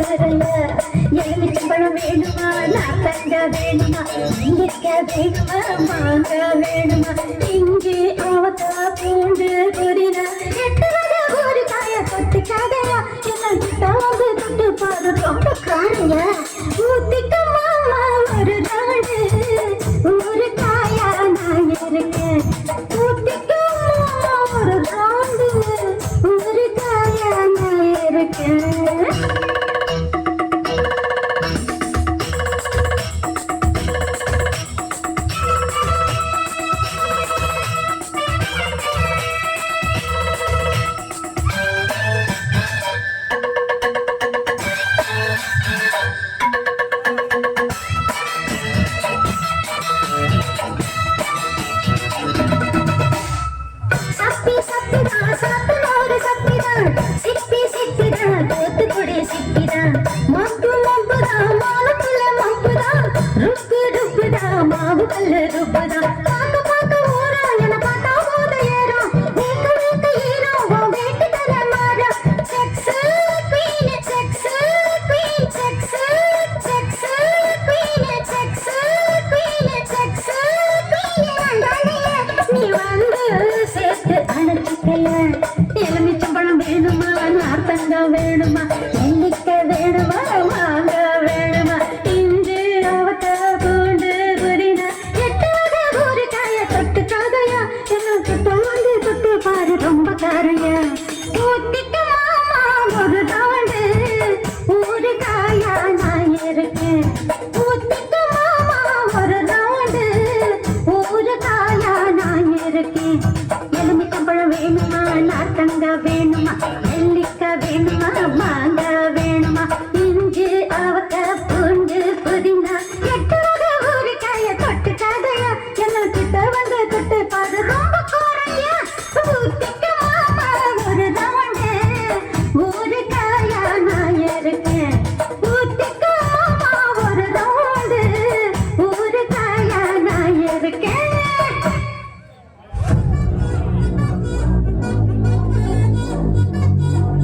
வரல எலுமிச்சம்பழம் வேணுமா நாத்தங்க வேணுமா நெல்லிக்காய் வேணுமா மாங்காய் வேணுமா இஞ்சி அவக்காய் பூண்டு புதினா எட்டு வகை ஒரு காய தொட்டுக்காதையா என்ன வந்து தொட்டு பாரு ரொம்ப காரையா ஊத்திக்க மாமா ஒரு நாடு ஒரு காயா நான் இருக்கேன் ஊத்திக்க மாமா ஒரு நாடு ஒரு காயா நான் இருக்கேன். மாவு கல்லு ருப்புதா பாக்க பாக்க ஊரா என பார்த்தா போத ஏறும் வேக்க வேக்க ஏறும் வேட்டு தர மாறா sex queen sex queen sex sex queen sex queen sex queen நீ வந்து சேர்த்து அணைச்சிக்கல எலுமிச்சம்பழம் வேணுமா நார்த்தங்க வேணுமா நெல்லிக்காய் வேணுமா மாங்காய் வேணுமா இஞ்சி அவக்காய் பூண்டு புதினா எட்டு வகை ஒரு காய தொட்டுக்காதையா என்ன தொட்டு வந்து தொட்டு பாரு ரொம்ப காரையா ஊத்திக்க மாமா ஒரு நாடு ஒரு காயா நான் இருக்கேன் ஊத்திக்க மாமா ஒரு நாடு ஒரு காயா நான் இருக்கேன் எலுமிச்சம்பழம் வேணுமா நார்த்தங்க வேணுமா